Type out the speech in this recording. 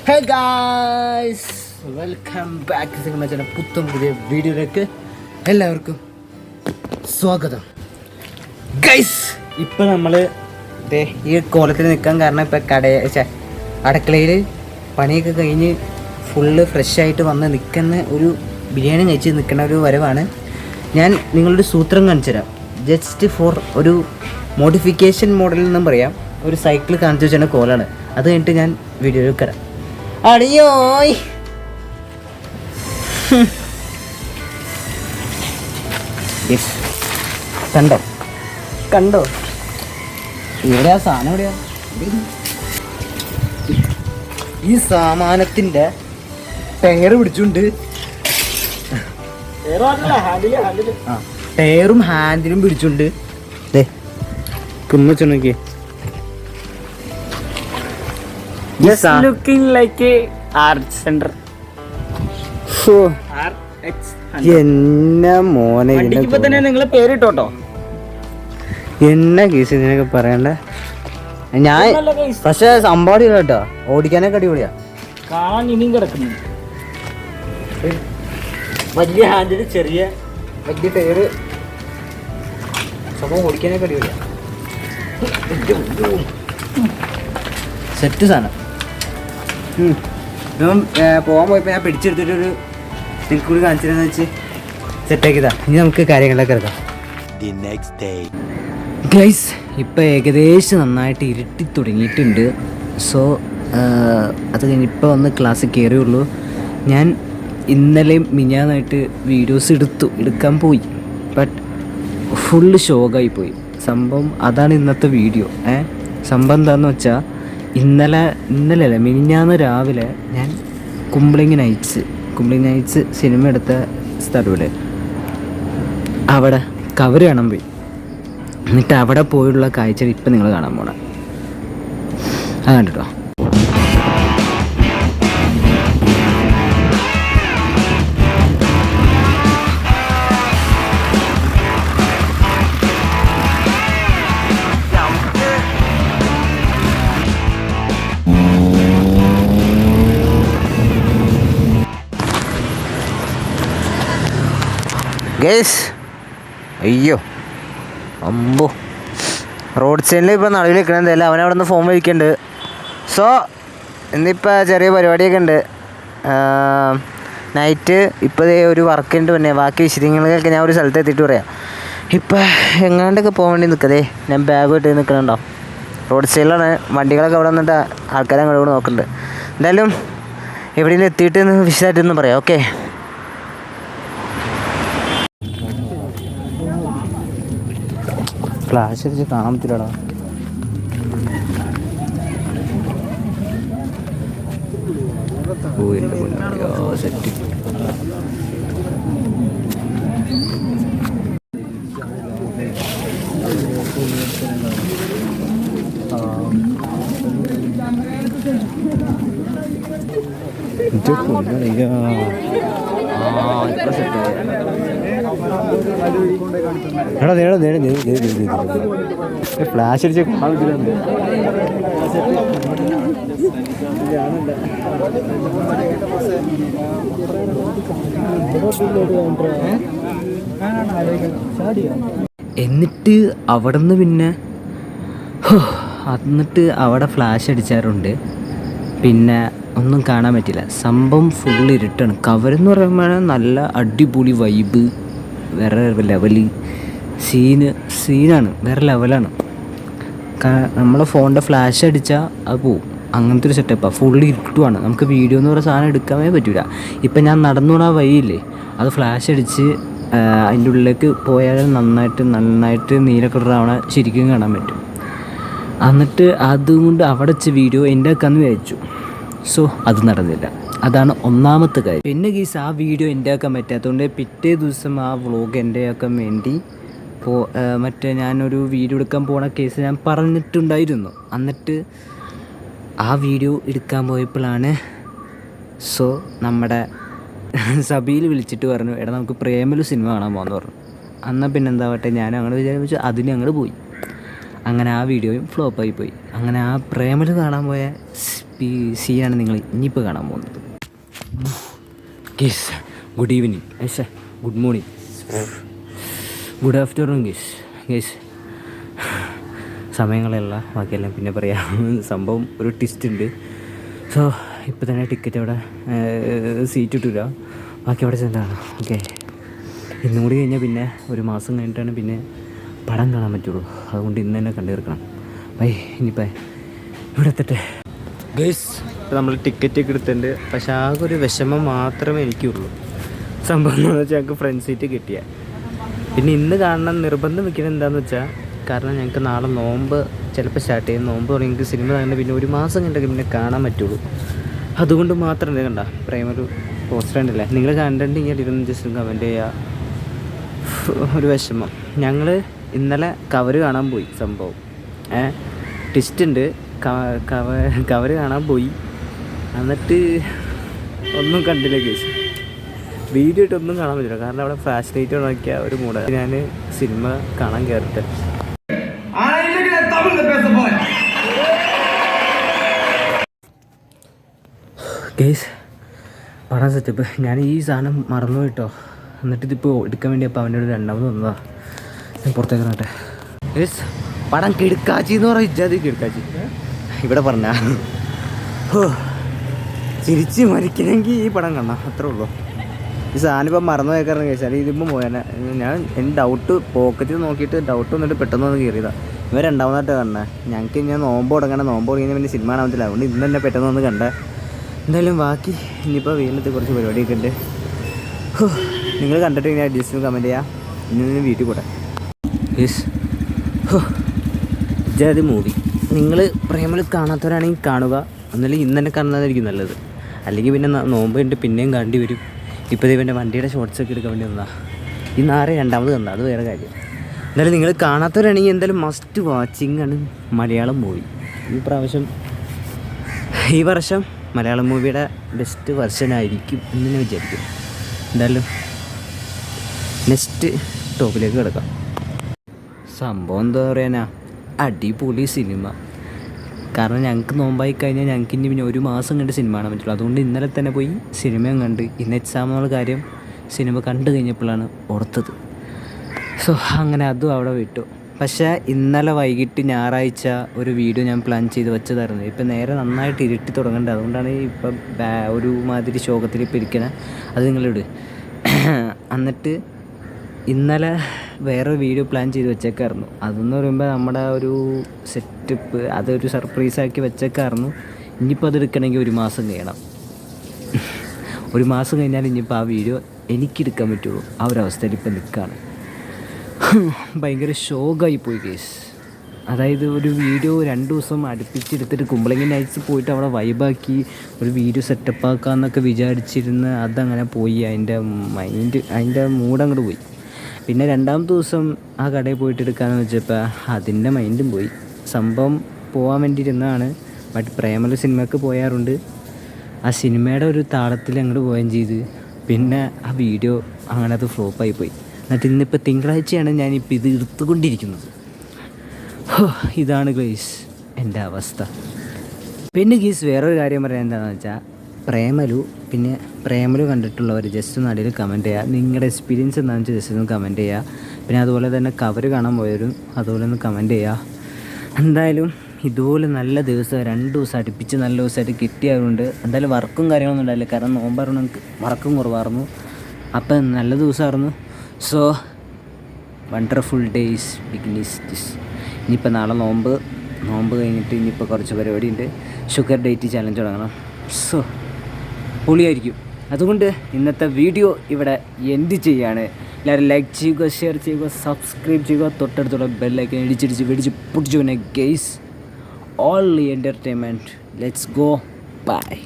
Hey guys, welcome back cinema പുത്തൻ പുതിയ വീഡിയോയിലേക്ക് എല്ലാവർക്കും സ്വാഗതം. ഗൈസ്, ഇപ്പം നമ്മൾ ഈ കോലത്തിൽ നിൽക്കാൻ കാരണം ഇപ്പം അടുക്കളയിൽ പണിയൊക്കെ കഴിഞ്ഞ് ഫുള്ള് ഫ്രഷായിട്ട് വന്ന് നിൽക്കുന്ന ഒരു ബിരിയാണി കഴിച്ച് നിൽക്കുന്ന ഒരു വരവാണ്. ഞാൻ നിങ്ങളൊരു സൂത്രം കാണിച്ചു തരാം. ജസ്റ്റ് ഫോർ ഒരു മോഡിഫിക്കേഷൻ മോഡലിൽ നിന്നും പറയാം. ഒരു സൈക്കിൾ കാണിച്ചു വെച്ചാൽ കോലാണ്. അത് കഴിഞ്ഞിട്ട് ഞാൻ വീഡിയോയിൽ കരാം. അടിയോയ് കണ്ടോ കണ്ടോ എവിടെയാ സാധനം? എവിടെയാ ഈ സാമാനത്തിൻ്റെ ടയർ പിടിച്ചുകൊണ്ട് ടയറും ഹാൻഡിലും പിടിച്ചുകൊണ്ട് കുന്നു നോക്കിയേ. എന്നെ മോനെ നിങ്ങളെ പേരിട്ടോട്ടോ. എന്നെ കേസ് ഇതിനൊക്കെ പറയണ്ട. ഞാൻ പക്ഷെ സമ്പാടി കേട്ടോ, ഓടിക്കാനൊക്കെ അടിപൊളിയാ. കാണാൻ ഇനിയും കിടക്കുന്നു. വലിയ ഹാൻഡില് ചെറിയ വലിയ ടയറ്, സംഭവം ഓടിക്കാനൊക്കെ അടിപൊളിയാ. സെറ്റ് സാധനം. ഇപ്പം പോകാൻ പോയപ്പോൾ ഞാൻ പിടിച്ചെടുത്തിട്ടൊരു നിങ്ങൾക്ക് കൂടി കാണിച്ചിരുന്നു വെച്ച് സെറ്റാക്കിയതാ. ഇനി നമുക്ക് കാര്യങ്ങളിലൊക്കെ ഇറക്കാം. ഗൈസ്, ഇപ്പം ഏകദേശം നന്നായിട്ട് ഇരുട്ടി തുടങ്ങിയിട്ടുണ്ട്. സോ അത് കഴിഞ്ഞ് ഇപ്പോൾ വന്ന് ക്ലാസ്സിൽ കയറിയുള്ളൂ. ഞാൻ ഇന്നലെയും മിഞ്ഞാന്നായിട്ട് വീഡിയോസ് എടുക്കാൻ പോയി. ബട്ട് ഫുള്ള് ഷോക്കായി പോയി സംഭവം. അതാണ് ഇന്നത്തെ വീഡിയോ. സംഭവം എന്താണെന്ന് വെച്ചാൽ ഇന്നലെ മിനിഞ്ഞാന്ന് രാവിലെ ഞാൻ കുമ്പളിങ്ങി നൈറ്റ്സ് സിനിമ എടുത്ത സ്ഥലമില്ലേ, അവിടെ കവർ കാണാൻ പോയി. എന്നിട്ട് അവിടെ പോയുള്ള കാഴ്ച ഇപ്പം നിങ്ങൾ കാണാൻ പോണേ. അത് കണ്ടിട്ടോ. ഗേസ്, അയ്യോ അമ്പോ, റോഡ് സൈഡിൽ ഇപ്പോൾ നടുവിൽ നിൽക്കണമെന്നല്ല, അവനവിടെ നിന്ന് ഫോൺ വിളിക്കുന്നുണ്ട്. സോ ഇന്നിപ്പോൾ ചെറിയ പരിപാടിയൊക്കെ ഉണ്ട്. നൈറ്റ് ഇപ്പോൾ ഒരു വർക്കുണ്ട്. പിന്നെ ബാക്കി വിശദങ്ങളൊക്കെ ഞാൻ ഒരു സ്ഥലത്ത് എത്തിയിട്ട് പറയാം. ഇപ്പം എങ്ങാണ്ടൊക്കെ പോകാൻ വേണ്ടി നിൽക്കതേ, ഞാൻ ബാഗ് ഇട്ട് നിൽക്കണുണ്ടോ. റോഡ് സൈഡിലാണ് വണ്ടികളൊക്കെ അവിടെ വന്നിട്ട് ആൾക്കാരെ അങ്ങോട്ട് നോക്കുന്നുണ്ട്. എന്തായാലും എവിടെയെങ്കിലും എത്തിയിട്ട് വിശദമായിട്ടൊന്നും പറയാം. ഓക്കെ, ഫ്ലാഷ് അടിച്ച് കാണാൻ പറ്റില്ലടാ. സെറ്റ്. ഫ്ലാഷ് അടിച്ച് എന്നിട്ട് അവിടെ നിന്ന് പിന്നെ അവിടെ ഫ്ലാഷ് അടിച്ചാറുണ്ട്. പിന്നെ ഒന്നും കാണാൻ പറ്റില്ല. സംഭവം ഫുള്ള് ഇരുട്ടാണ്. കവരെന്ന് പറയുമ്പോൾ നല്ല അടിപൊളി വൈബ്, വേറെ ലെവല് സീനാണ്, വേറെ ലെവലാണ്. നമ്മളെ ഫോണിൻ്റെ ഫ്ലാഷ് അടിച്ചാൽ അത് പോവും. അങ്ങനത്തെ ഒരു സെറ്റപ്പാണ്. ഫുള്ള് ഇരുട്ടുമാണ്. നമുക്ക് വീഡിയോ എന്ന് പറയുന്ന സാധനം എടുക്കാനേ പറ്റില്ല. ഇപ്പം ഞാൻ നടന്നുകൂടാ വഴിയില്ലേ, അത് ഫ്ലാഷ് അടിച്ച് അതിൻ്റെ ഉള്ളിലേക്ക് പോയാൽ നന്നായിട്ട് നീലൊക്കെ ഇടാവണ ശരിക്കും കാണാൻ പറ്റും. എന്നിട്ട് അതുകൊണ്ട് അവിടെ വെച്ച് വീഡിയോ എൻ്റെ ആക്കാന്ന് വിചാരിച്ചു. സോ അത് നടന്നില്ല. അതാണ് ഒന്നാമത്തെ കാര്യം. പിന്നെ ഗീസ്, ആ വീഡിയോ എൻ്റെ ആക്കാൻ പറ്റാത്തതുകൊണ്ട് പിറ്റേ ദിവസം ആ വ്ളോഗ് എൻ്റെ ആക്കാൻ വേണ്ടി മറ്റേ ഞാനൊരു വീഡിയോ എടുക്കാൻ പോണ കേസ് ഞാൻ പറഞ്ഞിട്ടുണ്ടായിരുന്നു. എന്നിട്ട് ആ വീഡിയോ എടുക്കാൻ പോയപ്പോഴാണ് നമ്മുടെ സബീൽ വിളിച്ചിട്ട് പറഞ്ഞു, എടാ നമുക്ക് പ്രേമലു സിനിമ കാണാൻ പോകാമെന്ന് പറഞ്ഞു. എന്നാൽ പിന്നെ എന്താവട്ടെ, ഞാൻ അങ്ങനെ വിചാരിച്ചു അതിന് അങ്ങോട്ട് പോയി. അങ്ങനെ ആ വീഡിയോയും ഫ്ലോപ്പായി പോയി. അങ്ങനെ ആ പ്രേമൽ കാണാൻ പോയ സീനാണ് നിങ്ങൾ ഇനിയിപ്പോൾ കാണാൻ പോകുന്നത്. ഗീസ് ഗുഡ് ഈവനിങ്, ഏശേ good morning, good afternoon guys. സമയങ്ങളല്ല, ബാക്കിയെല്ലാം പിന്നെ പറയാം. സംഭവം ഒരു ട്വിസ്റ്റ് ഉണ്ട്. സോ ഇപ്പോൾ തന്നെ ടിക്കറ്റ് അവിടെ സീറ്റ് ഇട്ടില്ല, ബാക്കി അവിടെ ചെല്ലാണ്. ഓക്കെ, ഇന്നും കൂടി കഴിഞ്ഞാൽ പിന്നെ ഒരു മാസം കഴിഞ്ഞിട്ടാണ് പിന്നെ പടം കാണാൻ പറ്റുള്ളൂ. അതുകൊണ്ട് ഇന്ന് തന്നെ കണ്ടു തീർക്കണം. ബൈ, ഇനിയിപ്പോൾ ഇവിടെ എത്തട്ടെ ഗൈസ്. ഇപ്പോൾ നമ്മൾ ടിക്കറ്റൊക്കെ എടുത്തിട്ടുണ്ട്. പക്ഷേ ആകെ ഒരു വിഷമം മാത്രമേ എനിക്കുള്ളൂ. സംഭവം എന്ന് വെച്ചാൽ ഞങ്ങൾക്ക് ഫ്രണ്ട് സീറ്റ് കിട്ടിയ. പിന്നെ ഇന്ന് കാണണം നിർബന്ധം വെക്കുന്നത് എന്താണെന്ന് വെച്ചാൽ, കാരണം ഞങ്ങൾക്ക് നാളെ നോമ്പ് ചിലപ്പോൾ സ്റ്റാർട്ട് ചെയ്യും. നോമ്പ് തുടങ്ങി സിനിമ തന്നെ പിന്നെ ഒരു മാസം കഴിഞ്ഞിട്ടൊക്കെ പിന്നെ കാണാൻ പറ്റുള്ളൂ. അതുകൊണ്ട് മാത്രം കണ്ട പ്രൈമറി പോസ്റ്റർ ഉണ്ടല്ലേ, നിങ്ങൾ കണ്ടിട്ടുണ്ടെങ്കിൽ ഇരുന്ന് ജസ്റ്റ് കമൻറ്റ് ചെയ്യുക. ഒരു വിഷമം. ഞങ്ങൾ ഇന്നലെ കവർ കാണാൻ പോയി. സംഭവം ട്വിസ്റ്റ് ഉണ്ട്. കവർ കാണാൻ പോയി, എന്നിട്ട് ഒന്നും കണ്ടില്ല കേസ്. വീഡിയോ ഇട്ടൊന്നും കാണാൻ പറ്റില്ല, കാരണം അവിടെ ഫ്ലാഷ് ലൈറ്റ് നോക്കിയ ഒരു മൂട. ഞാൻ സിനിമ കാണാൻ കയറിട്ടെ. കേസ് പടം സെറ്റപ്പ്. ഞാൻ ഈ സാധനം മറന്നു കേട്ടോ. എന്നിട്ട് ഇതിപ്പോൾ എടുക്കാൻ വേണ്ടി അപ്പോൾ അവൻ്റെ രണ്ടാമത് വന്നതാ. ഞാൻ പുറത്തേക്ക് ഇറങ്ങട്ടെ. കേസ് പടം കിടക്കാച്ചി എന്ന് പറഞ്ഞാൽ ഇജ്ജാതി കിടക്കാച്ചി ഇവിടെ പറഞ്ഞ. ഓ, ചിരിച്ച് മരിക്കണമെങ്കിൽ ഈ പടം കാണാം, അത്രേ ഉള്ളൂ. ഈ സാധനം ഇപ്പം മറന്നു പോയേക്കാരെന്ന് ചോദിച്ചാൽ ഇതിപ്പം പോയാൽ ഞാൻ എൻ്റെ ഡൗട്ട് പോക്കറ്റിൽ നോക്കിയിട്ട് ഡൗട്ട് വന്നിട്ട് പെട്ടെന്ന് വന്ന് കയറിയതാണ്. ഇവ രണ്ടാമതായിട്ട് കണ്ടേ. ഞങ്ങൾക്ക് ഞാൻ നോമ്പ് തുടങ്ങണം, നോമ്പ് തുടങ്ങിയാൽ പിന്നെ സിനിമ കാണാൻ പറ്റില്ല. അതുകൊണ്ട് ഇന്ന് തന്നെ പെട്ടെന്ന് വന്ന് കണ്ടേ. എന്തായാലും ബാക്കി ഇനിയിപ്പോൾ വീട്ടിലത്തെ കുറച്ച് പരിപാടിയൊക്കെ ഉണ്ട്. നിങ്ങൾ കണ്ടിട്ട് ഇങ്ങനെ ഡിസ്റ്റിൽ കമൻറ്റ് ചെയ്യാം. ഇന്ന് വീട്ടിൽ കൂടെ യെസ്. ജാതി മൂവി നിങ്ങൾ പ്രേമൽ കാണാത്തവരാണെങ്കിൽ കാണുക. ഒന്നല്ലെങ്കിൽ ഇന്ന് തന്നെ കാണുന്നതായിരിക്കും നല്ലത്. അല്ലെങ്കിൽ പിന്നെ നോമ്പ് കഴിഞ്ഞിട്ട് പിന്നെയും കണ്ടി വരും. ഇപ്പോൾ ഇവൻ്റെ വണ്ടിയുടെ ഷോർട്സൊക്കെ എടുക്കാൻ വേണ്ടി വന്നാൽ ഈ നാരെ രണ്ടാമത് തന്നാൽ അത് വേറെ കാര്യം. എന്തായാലും നിങ്ങൾ കാണാത്തവരാണെങ്കിൽ എന്തായാലും മസ്റ്റ് വാച്ചിങ് ആണ് മലയാളം മൂവി. ഈ വർഷം മലയാളം മൂവിയുടെ ബെസ്റ്റ് വെർഷനായിരിക്കും എന്ന് ഞാൻ വിചാരിക്കും. എന്തായാലും നെക്സ്റ്റ് ടോപ്പിലേക്ക് കിടക്കാം. സംഭവം എന്താ പറയാനാ, അടിപൊളി സിനിമ. കാരണം ഞങ്ങൾക്ക് നോമ്പായി കഴിഞ്ഞാൽ ഞങ്ങൾക്ക് ഇനി പിന്നെ ഒരു മാസം കണ്ട് സിനിമ കാണാൻ പറ്റുള്ളൂ. അതുകൊണ്ട് ഇന്നലെ തന്നെ പോയി സിനിമയും കണ്ട് ഇന്ന് എക്സാമുള്ള കാര്യം സിനിമ കണ്ടു കഴിഞ്ഞപ്പോഴാണ് ഓർത്തത്. സോ അങ്ങനെ അതും അവിടെ വിട്ടു. പക്ഷേ ഇന്നലെ വൈകിട്ട് ഞായറാഴ്ച ഒരു വീഡിയോ ഞാൻ പ്ലാൻ ചെയ്ത് വെച്ചതായിരുന്നു. ഇപ്പം നേരെ നന്നായിട്ട് ഇരുട്ടി തുടങ്ങേണ്ടത്. അതുകൊണ്ടാണ് ഇപ്പം ഒരു മാതിരി ശോകത്തിൽ ഇപ്പം ഇരിക്കണേ. അത് നിങ്ങളിട്. എന്നിട്ട് ഇന്നലെ വേറെ വീഡിയോ പ്ലാൻ ചെയ്ത് വെച്ചേക്കായിരുന്നു. അതെന്ന് പറയുമ്പോൾ നമ്മുടെ ഒരു സെറ്റപ്പ്, അതൊരു സർപ്രൈസാക്കി വെച്ചേക്കായിരുന്നു. ഇനിയിപ്പോൾ അതെടുക്കണമെങ്കിൽ ഒരു മാസം കഴിയണം. ഒരു മാസം കഴിഞ്ഞാൽ ഇനിയിപ്പോൾ ആ വീഡിയോ എനിക്കെടുക്കാൻ പറ്റുള്ളൂ. ആ ഒരു അവസ്ഥയിൽ ഇപ്പം നിൽക്കുകയാണ്. ഭയങ്കര ഷോക്കായി പോയി കേസ്. അതായത് ഒരു വീഡിയോ 2 ദിവസം അടുപ്പിച്ചെടുത്തിട്ട് കുമ്പളങ്ങി നൈറ്റ്സ് പോയിട്ട് അവിടെ വൈബാക്കി ഒരു വീഡിയോ സെറ്റപ്പാക്കാമെന്നൊക്കെ വിചാരിച്ചിരുന്ന് അതങ്ങനെ പോയി. അതിൻ്റെ മൂടങ്ങോട്ട് പോയി. പിന്നെ 2ാമത്തെ ദിവസം ആ കടയിൽ പോയിട്ട് എടുക്കാമെന്ന് വെച്ചപ്പോൾ അതിൻ്റെ മൈൻഡും പോയി. സംഭവം പോകാൻ വേണ്ടിയിരുന്നതാണ്. ബട്ട് പ്രേമല സിനിമയ്ക്ക് പോയാറുണ്ട്. ആ സിനിമയുടെ ഒരു താളത്തിൽ അങ്ങോട്ട് പോവുകയും ചെയ്ത് പിന്നെ ആ വീഡിയോ അങ്ങനെ അത് ഫ്ലോപ്പായി പോയി. എന്നിട്ട് ഇന്നിപ്പോൾ തിങ്കളാഴ്ചയാണ് ഞാനിപ്പോൾ ഇത് എടുത്തുകൊണ്ടിരിക്കുന്നത്. ഇതാണ് ഗൈസ് എൻ്റെ അവസ്ഥ. പിന്നെ ഗീസ് വേറൊരു കാര്യം പറയാൻ എന്താണെന്ന് വെച്ചാൽ, പ്രേമലു കണ്ടിട്ടുള്ളവർ ജസ്റ്റ് ഒന്ന് അടിയിൽ കമൻറ്റ് ചെയ്യുക. നിങ്ങളുടെ എക്സ്പീരിയൻസ് എന്താണെന്ന് വെച്ചാൽ ജസ്റ്റ് ഒന്ന് കമൻറ്റ് ചെയ്യുക. പിന്നെ അതുപോലെ തന്നെ കവർ കാണാൻ പോയവരും അതുപോലെ ഒന്ന് കമൻറ്റ് ചെയ്യുക. എന്തായാലും ഇതുപോലെ നല്ല ദിവസം 2 ദിവസം അടുപ്പിച്ച് നല്ല ദിവസമായിട്ട് കിട്ടിയതുകൊണ്ട് എന്തായാലും വർക്കും കാര്യങ്ങളൊന്നും ഉണ്ടായില്ല. കാരണം നോമ്പായിരുന്നു, നമുക്ക് വർക്കും കുറവായിരുന്നു. അപ്പം നല്ല ദിവസമായിരുന്നു. So wonderful days begins this. ഇനിയിപ്പോൾ നാളെ നോമ്പ് കഴിഞ്ഞിട്ട് ഇനിയിപ്പോൾ കുറച്ച് പരിപാടിയുണ്ട്. ഷുഗർ ഡേറ്റ് ചലഞ്ച് തുടങ്ങണം. സോ പൊളിയായിരിക്കും. അതുകൊണ്ട് ഇന്നത്തെ വീഡിയോ ഇവിടെ എൻഡ് ചെയ്യാണ്. എല്ലാവരും ലൈക്ക് ചെയ്യുക, ഷെയർ ചെയ്യുക, സബ്സ്ക്രൈബ് ചെയ്യുക. തൊട്ടടുത്തുള്ള ബെല്ലൈക്കൻ ഇടിച്ചിടിച്ച് വെടിച്ച് പൊട്ടിച്ചു. പിന്നെ guys only entertainment. Let's go. By.